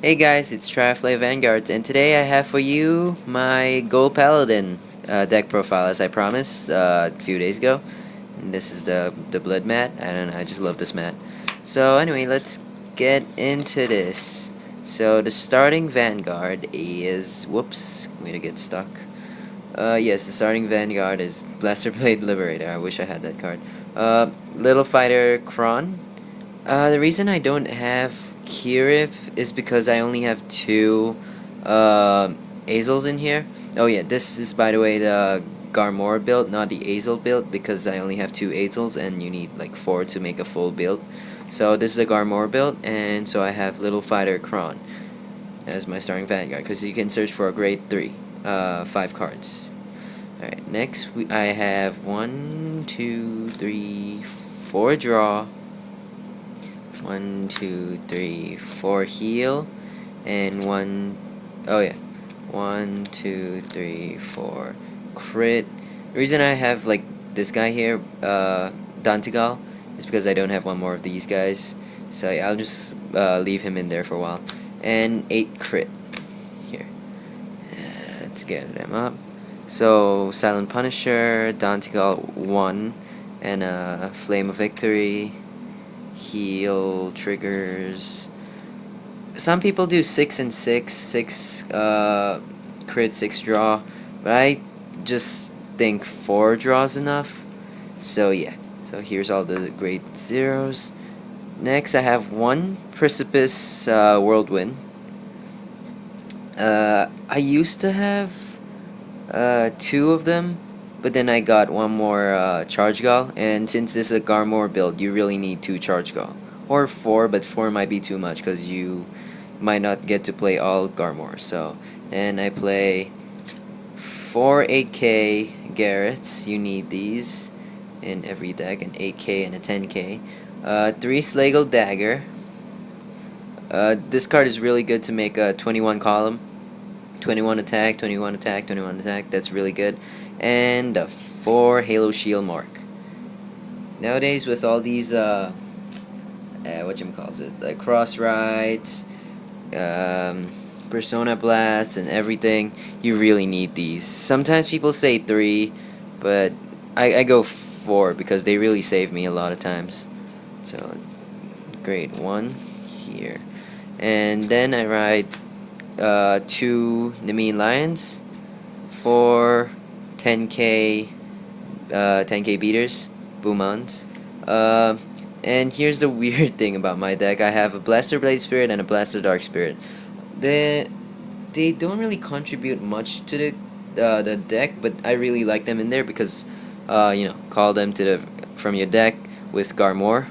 Hey guys, it's Vanguard, and today I have for you my Gold Paladin deck profile, as I promised a few days ago. And this is the blood mat. I don't know, I just love this mat. So anyway, let's get into this. So the starting Vanguard is whoops, I'm gonna get stuck. Yes, the starting Vanguard is Blaster Blade Liberator. I wish I had that card. Little Fighter Kron. The reason I don't have Kirif is because I only have two Azels in here. Oh yeah, this is by the way the Garmor build, not the Azel build, because I only have two Azels and you need like four to make a full build. So this is the Garmor build, and so I have Little Fighter Kron as my starting Vanguard, because you can search for a grade 3, 5 cards. Alright, next I have 1, 2, 3, 4 draw. 1, 2, 3, 4 heal, and 1, 2, 3, 4 crit. The reason I have like this guy here, Dantigal, is because I don't have one more of these guys, so yeah, I'll just leave him in there for a while. And 8 crit here. Let's get them up. So Silent Punisher, Dantigal 1, and Flame of Victory. Heal triggers. Some people do 6 and 6, 6 crit, 6 draw, but I just think 4 draws enough. So yeah, so here's all the grade zeros. Next I have 1 Precipice Whirlwind. I used to have 2 of them, but then I got one more Charge Gall, and since this is a Garmor build, you really need 2 Charge Gall. Or 4, but 4 might be too much because you might not get to play all Garmor. So, and I play 4 8K Garrets. You need these in every deck, an 8K and a 10K. 3 Slagle Dagger. This card is really good to make a 21 column. 21 attack, 21 attack, 21 attack. That's really good. And a 4 Halo Shield Mark. Nowadays, with all these whatchamacallit, like cross rides, Persona Blasts, and everything, you really need these. Sometimes people say 3, but I go 4 because they really save me a lot of times. So, grade 1 here. And then I ride 2 Nemean Lions, 4 10K 10K beaters, Boomons. And here's the weird thing about my deck. I have a Blaster Blade Spirit and a Blaster Dark Spirit. They don't really contribute much to the deck, but I really like them in there because call them to from your deck with Garmor,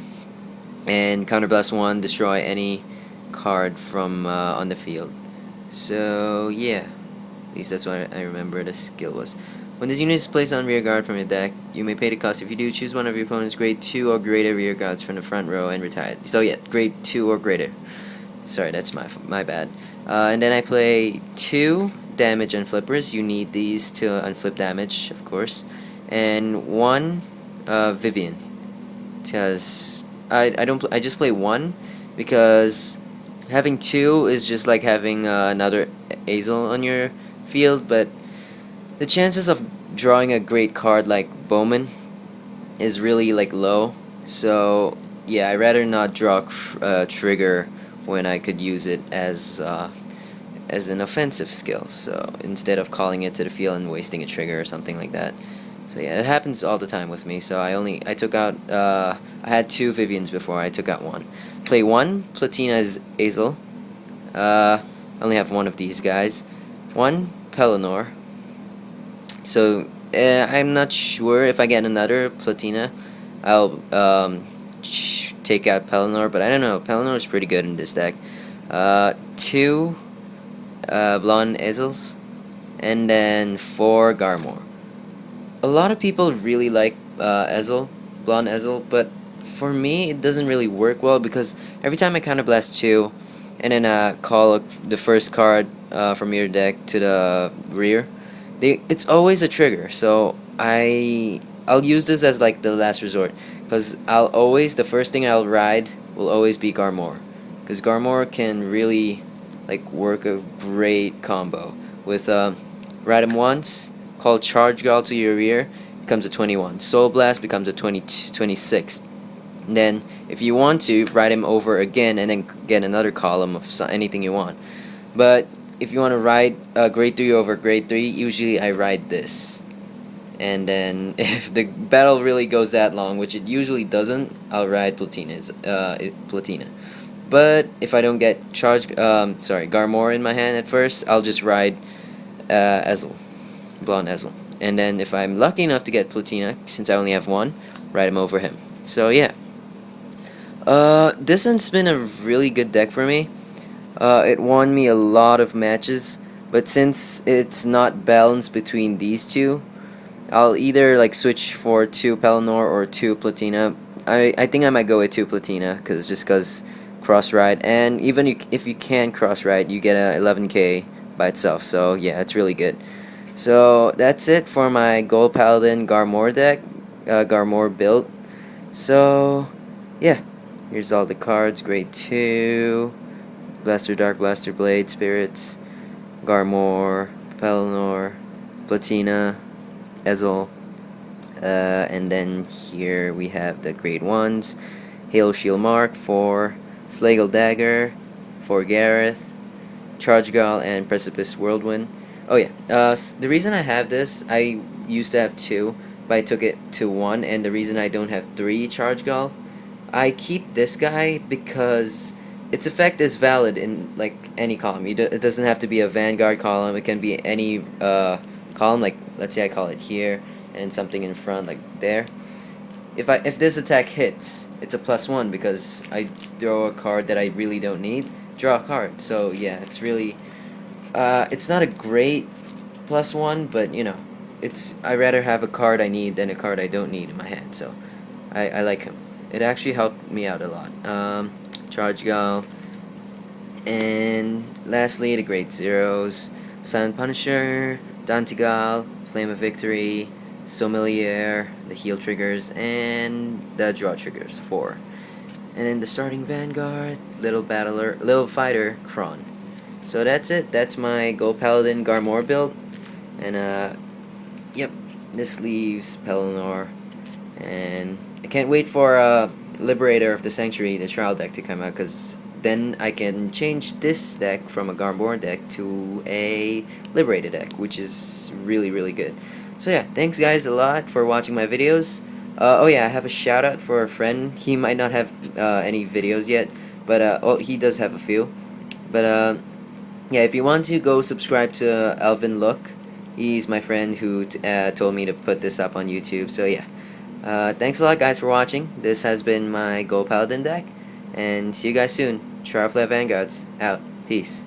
and Counterblast 1, destroy any card from on the field. So yeah, at least that's what I remember the skill was. When this unit is placed on rear guard from your deck, you may pay the cost. If you do, choose one of your opponent's grade 2 or greater rear guards from the front row and retire it. So yeah, grade 2 or greater. Sorry, that's my bad. And then I play 2 damage unflippers. You need these to unflip damage, of course. And 1 Vivian, because I just play 1 because having 2 is just like having another Azel on your field, but the chances of drawing a great card like Bowman is really like low. So yeah, I'd rather not draw trigger when I could use it as an offensive skill. So instead of calling it to the field and wasting a trigger or something like that. So yeah, it happens all the time with me. So I took out I had 2 Vivians before. I took out 1. Play 1 Platina's Azel. I only have 1 of these guys. 1 Pelennor. So I'm not sure if I get another Platina, I'll take out Pelennor, but I don't know. Pelennor is pretty good in this deck. 2 Blonde Ezels, and then 4 Garmor. A lot of people really like Ezel, Blonde Ezel, but for me it doesn't really work well because every time I counterblast 2 and then call the first card from your deck to the rear, it's always a trigger. So I'll use this as like the last resort, because the first thing I'll ride will always be Garmor, because Garmor can really like work a great combo with ride him once, call Charge Gall to your rear, becomes a 21. Soul Blast becomes a 26. And then if you want to, ride him over again and then get another column of anything you want. But if you want to ride grade 3 over grade 3, usually I ride this. And then if the battle really goes that long, which it usually doesn't, I'll ride Platina. But if I don't get Garmor in my hand at first, I'll just ride Ezel, Blonde Ezel. And then if I'm lucky enough to get Platina, since I only have one, ride him over him. So yeah. This one's been a really good deck for me. It won me a lot of matches, but since it's not balanced between these two, I'll either like switch for 2 Pelennor or 2 Platina. I think I might go with 2 Platina, cause cross ride, and even if you can cross ride, you get a 11k by itself. So yeah, it's really good. So that's it for my Gold Paladin Garmor deck, Garmor build. So yeah, here's all the cards. Grade 2, Blaster Dark, Blaster Blade, Spirits, Garmor, Pelennor, Platina, Ezel, and then here we have the grade 1s, Halo Shield Mark for Slagle Dagger, for Gareth, Charge Gall, and Precipice Whirlwind. Oh yeah, the reason I have this, I used to have 2, but I took it to 1, and the reason I don't have 3 Charge Gall, I keep this guy because its effect is valid in like any column. It doesn't have to be a Vanguard column, it can be any column, like let's say I call it here and something in front like there. If this attack hits, it's a +1 because I throw a card that I really don't need, draw a card. So yeah, it's really it's not a great +1, but you know, I rather have a card I need than a card I don't need in my hand. So I like him. It actually helped me out a lot. Charge Gall, and lastly the grade 0s, Silent Punisher, Dantigal, Flame of Victory, Sommelier, the heal triggers, and the draw triggers, 4. And then the starting Vanguard, Little Fighter, Kron. So that's it. That's my Gold Paladin Garmor build. And yep, this leaves Pelennor. And I can't wait for Liberator of the Sanctuary, the trial deck, to come out, because then I can change this deck from a Garmor deck to a Liberator deck, which is really, really good. So yeah, thanks guys a lot for watching my videos. Oh yeah, I have a shout out for a friend. He might not have any videos yet, but oh, he does have a few. But yeah, if you want to, go subscribe to Alvin Look. He's my friend who told me to put this up on YouTube. So yeah, thanks a lot guys for watching. This has been my Gold Paladin deck, and see you guys soon. Charflat Vanguards out. Peace.